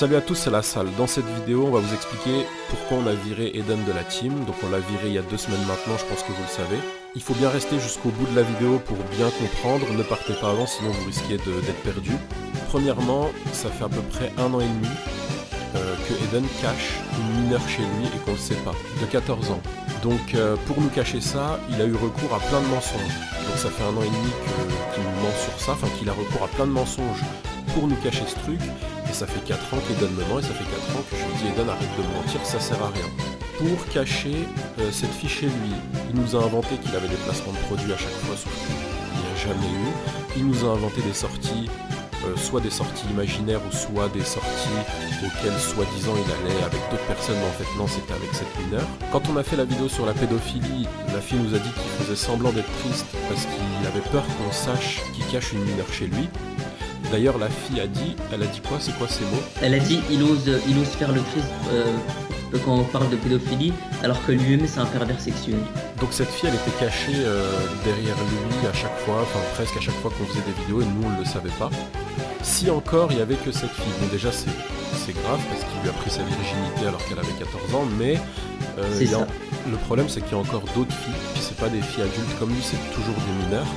Salut à tous, c'est La Salle. Dans cette vidéo, on va vous expliquer pourquoi on a viré Eden de la team. Donc on l'a viré il y a 2 semaines maintenant, je pense que vous le savez. Il faut bien rester jusqu'au bout de la vidéo pour bien comprendre. Ne partez pas avant, sinon vous risquez d'être perdu. Premièrement, ça fait à peu près 1 an et demi que Eden cache une mineure chez lui et qu'on ne le sait pas, de 14 ans. Donc pour nous cacher ça, il a eu recours à plein de mensonges. Donc ça fait 1 an et demi qu'il nous ment sur ça, enfin qu'il a recours à plein de mensonges pour nous cacher ce truc. Et ça fait 4 ans qu'Eden me ment, et ça fait 4 ans que je lui dis Eden arrête de me mentir, ça sert à rien. Pour cacher cette fille chez lui, il nous a inventé qu'il avait des placements de produits à chaque fois, sauf qu'il n'y a jamais eu. Il nous a inventé des sorties, soit des sorties imaginaires ou soit des sorties auxquelles soi-disant il allait avec d'autres personnes, mais en fait non, c'était avec cette mineure. Quand on a fait la vidéo sur la pédophilie, la fille nous a dit qu'il faisait semblant d'être triste parce qu'il avait peur qu'on sache qu'il cache une mineure chez lui. D'ailleurs, la fille a dit quoi? C'est quoi ces mots? Elle a dit il ose faire le triste quand on parle de pédophilie, alors que lui-même c'est un pervers sexuel. Donc cette fille, elle était cachée derrière lui à chaque fois, enfin presque à chaque fois qu'on faisait des vidéos, et nous on ne le savait pas. Si encore il y avait que cette fille, bon déjà c'est grave parce qu'il lui a pris sa virginité alors qu'elle avait 14 ans, mais le problème c'est qu'il y a encore d'autres filles, puis c'est pas des filles adultes comme lui, c'est toujours des mineurs.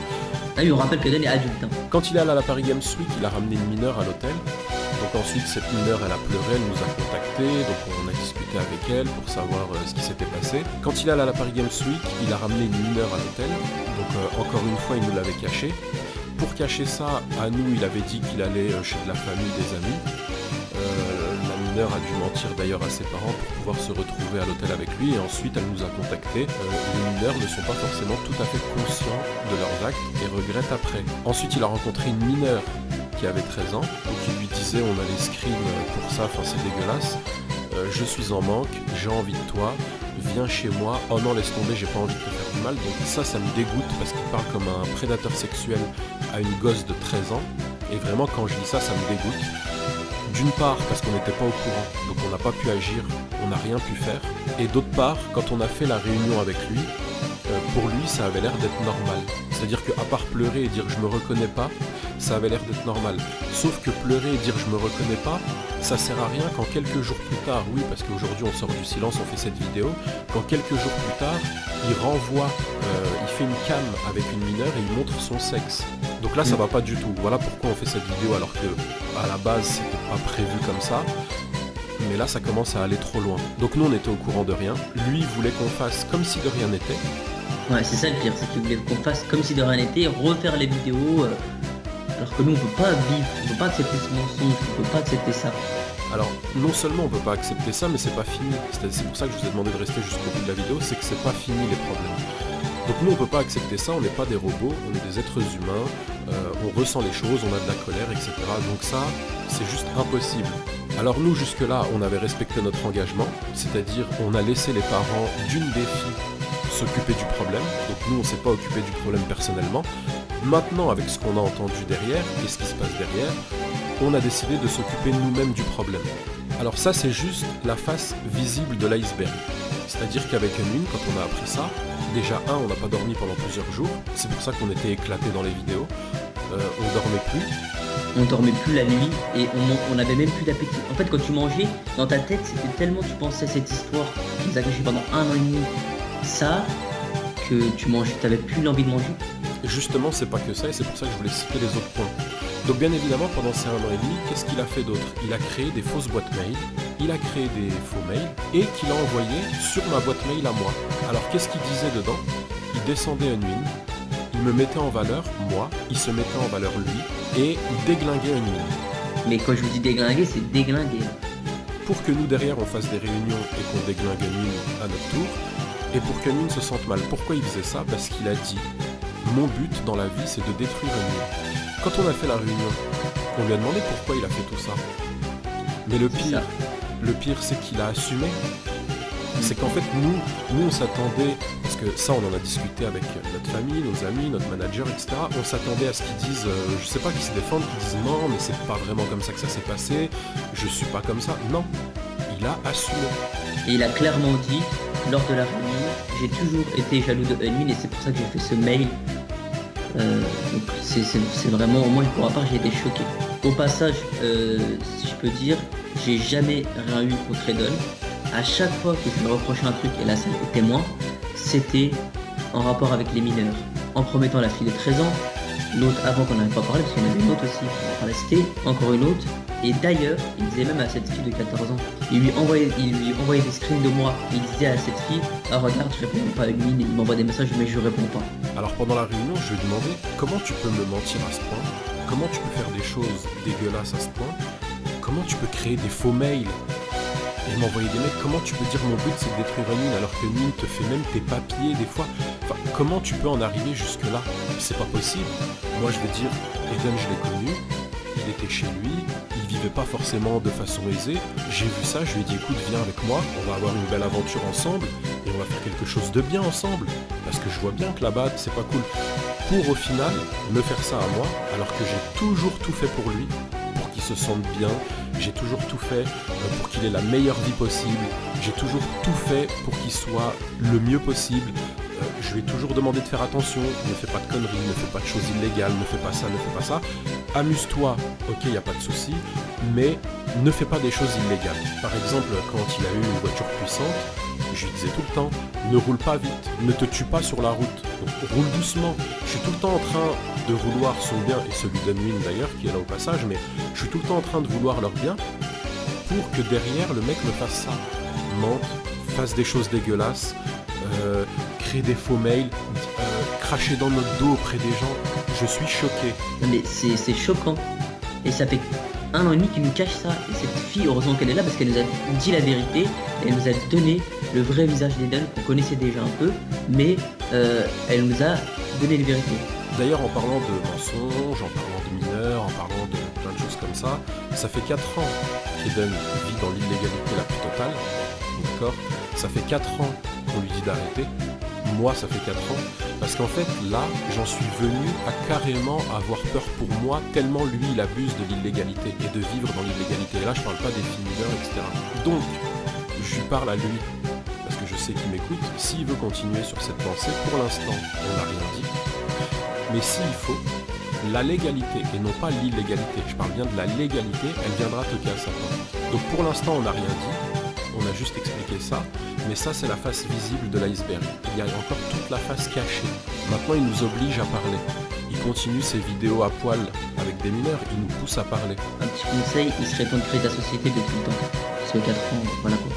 Ah oui, on rappelle qu'Eden est adulte. Hein. Quand il est allé à la Paris Games Week, il a ramené une mineure à l'hôtel. Donc ensuite, cette mineure, elle a pleuré, elle nous a contactés, donc on a discuté avec elle pour savoir ce qui s'était passé. Quand il est allé à la Paris Games Week, il a ramené une mineure à l'hôtel. Donc encore une fois, il nous l'avait caché. Pour cacher ça, à nous, il avait dit qu'il allait chez de la famille, des amis. La mineure a dû mentir d'ailleurs à ses parents pour pouvoir se retrouver à l'hôtel avec lui, et ensuite elle nous a contactés. Les mineurs ne sont pas forcément tout à fait conscients de leurs actes et regrettent après. Ensuite il a rencontré une mineure qui avait 13 ans, et qui lui disait on a les screens pour ça, enfin c'est dégueulasse, je suis en manque, j'ai envie de toi, viens chez moi, oh non laisse tomber, j'ai pas envie de te faire du mal. Donc ça me dégoûte parce qu'il parle comme un prédateur sexuel à une gosse de 13 ans, et vraiment quand je dis ça me dégoûte. D'une part parce qu'on n'était pas au courant, donc on n'a pas pu agir, on n'a rien pu faire. Et d'autre part, quand on a fait la réunion avec lui, pour lui ça avait l'air d'être normal. C'est-à-dire qu'à part pleurer et dire je me reconnais pas, ça avait l'air d'être normal. Sauf que pleurer et dire je me reconnais pas, ça sert à rien quand quelques jours plus tard, oui parce qu'aujourd'hui on sort du silence, on fait cette vidéo, quand quelques jours plus tard, il renvoie, il fait une cam avec une mineure et il montre son sexe. Donc là ça va pas du tout, voilà pourquoi on fait cette vidéo alors que à la base c'était pas prévu comme ça. Mais là ça commence à aller trop loin. Donc nous on était au courant de rien, lui il voulait qu'on fasse comme si de rien n'était. Ouais c'est ça le pire, c'est qu'il voulait qu'on fasse comme si de rien n'était, refaire les vidéos, alors que nous on peut pas vivre, on peut pas accepter ce mensonge, on peut pas accepter ça. Alors non seulement on peut pas accepter ça, mais c'est pas fini. C'est pour ça que je vous ai demandé de rester jusqu'au bout de la vidéo, c'est que c'est pas fini les problèmes. Donc nous on peut pas accepter ça, on n'est pas des robots, on est des êtres humains, on ressent les choses, on a de la colère, etc. Donc ça, c'est juste impossible. Alors nous jusque là, on avait respecté notre engagement, c'est-à-dire on a laissé les parents d'une des filles s'occuper du problème, donc nous on s'est pas occupé du problème personnellement. Maintenant avec ce qu'on a entendu derrière, et ce qui se passe derrière, on a décidé de s'occuper nous-mêmes du problème. Alors ça c'est juste la face visible de l'iceberg. C'est-à-dire qu'avec Unwin, quand on a appris ça, déjà on n'a pas dormi pendant plusieurs jours, c'est pour ça qu'on était éclatés dans les vidéos, on dormait plus. On dormait plus la nuit et on avait même plus d'appétit. En fait quand tu mangeais, dans ta tête c'était tellement tu pensais à cette histoire qui nous a caché pendant 1 an et demi, ça, que tu mangeais, t'avais plus l'envie de manger. Et justement c'est pas que ça, et c'est pour ça que je voulais citer les autres points. Donc bien évidemment pendant ces 1 an et demi, qu'est-ce qu'il a fait d'autre? Il a créé des fausses boîtes mail, il a créé des faux mails, et qu'il a envoyé sur ma boîte mail à moi. Alors qu'est-ce qu'il disait dedans? Il descendait Unwin, il me mettait en valeur, moi, il se mettait en valeur lui, et il déglinguait Unwin. Mais quand je vous dis déglinguer, c'est déglinguer. Pour que nous derrière on fasse des réunions et qu'on déglingue Unwin à notre tour, et pour qu'Unwin se sente mal. Pourquoi il faisait ça? Parce qu'il a dit mon but dans la vie c'est de détruire Unwin. Quand on a fait la réunion, on lui a demandé pourquoi il a fait tout ça. Mais le pire c'est qu'il a assumé. C'est qu'en fait nous on s'attendait, parce que ça on en a discuté avec notre famille, nos amis, notre manager, etc. On s'attendait à ce qu'ils disent, je sais pas, qu'ils se défendent, qu'ils disent non mais c'est pas vraiment comme ça que ça s'est passé, je suis pas comme ça. Non, il a assumé. Et il a clairement dit, lors de la réunion, j'ai toujours été jaloux de Unwin et c'est pour ça que j'ai fait ce mail. Donc c'est vraiment, moi pour ma part j'ai été choqué. Au passage, si je peux dire, j'ai jamais rien eu contre Eden. À chaque fois que je lui reprochais un truc, et là c'est le témoin, c'était en rapport avec les mineurs. En premier temps la fille de 13 ans, l'autre avant qu'on n'avait pas parlé, parce qu'il y en avait une autre aussi, enfin, c'était encore une autre. Et d'ailleurs, il disait même à cette fille de 14 ans, il lui envoyait des screens de moi. Il disait à cette fille, ah regarde, je réponds pas à une mine, il m'envoie des messages mais je réponds pas. Alors pendant la réunion, je lui ai demandé comment tu peux me mentir à ce point, comment tu peux faire des choses dégueulasses à ce point, comment tu peux créer des faux mails et m'envoyer des mails, comment tu peux dire mon but c'est de détruire une mine alors que mine te fait même tes papiers des fois. Enfin, comment tu peux en arriver jusque là? C'est pas possible. Moi je veux dire, Eden je l'ai connu, il était chez lui, il vivait pas forcément de façon aisée. J'ai vu ça, je lui ai dit écoute viens avec moi, on va avoir une belle aventure ensemble et on va faire quelque chose de bien ensemble. Parce que je vois bien que là-bas c'est pas cool. Pour au final me faire ça à moi alors que j'ai toujours tout fait pour lui, pour qu'il se sente bien, j'ai toujours tout fait pour qu'il ait la meilleure vie possible, j'ai toujours tout fait pour qu'il soit le mieux possible. Je lui ai toujours demandé de faire attention, ne fais pas de conneries, ne fais pas de choses illégales, ne fais pas ça, ne fais pas ça. Amuse-toi, ok, il n'y a pas de souci, mais ne fais pas des choses illégales. Par exemple, quand il a eu une voiture puissante, je lui disais tout le temps, ne roule pas vite, ne te tue pas sur la route, donc roule doucement. Je suis tout le temps en train de vouloir son bien, et celui d'Unwin d'ailleurs, qui est là au passage, mais je suis tout le temps en train de vouloir leur bien, pour que derrière le mec me fasse ça, mente, fasse des choses dégueulasses, créer des faux mails, cracher dans notre dos auprès des gens. Je suis choqué. Non mais c'est choquant. Et ça fait 1 an et demi qu'il nous cache ça. Et cette fille, heureusement qu'elle est là parce qu'elle nous a dit la vérité. Et elle nous a donné le vrai visage d'Eden qu'on connaissait déjà un peu. Mais elle nous a donné les vérités. D'ailleurs, en parlant de mensonges, en parlant de mineurs, en parlant de plein de choses comme ça fait 4 ans qu'Eden vit dans l'illégalité la plus totale. D'accord ? Ça fait 4 ans qu'on lui dit d'arrêter. Moi, ça fait 4 ans. Parce qu'en fait, là, j'en suis venu à carrément avoir peur pour moi, tellement lui, il abuse de l'illégalité et de vivre dans l'illégalité. Et là, je parle pas des filles mineures, etc. Donc, je lui parle à lui, parce que je sais qu'il m'écoute. S'il veut continuer sur cette pensée, pour l'instant, on n'a rien dit. Mais s'il faut, la légalité, et non pas l'illégalité, je parle bien de la légalité, elle viendra toquer à sa porte. Donc pour l'instant, on n'a rien dit. On a juste expliqué ça, mais ça c'est la face visible de l'iceberg. Il y a encore toute la face cachée. Maintenant il nous oblige à parler. Il continue ses vidéos à poil avec des mineurs, il nous pousse à parler. Un petit conseil, il serait temps de créer ta société depuis le temps. Parce que 4 ans, voilà quoi.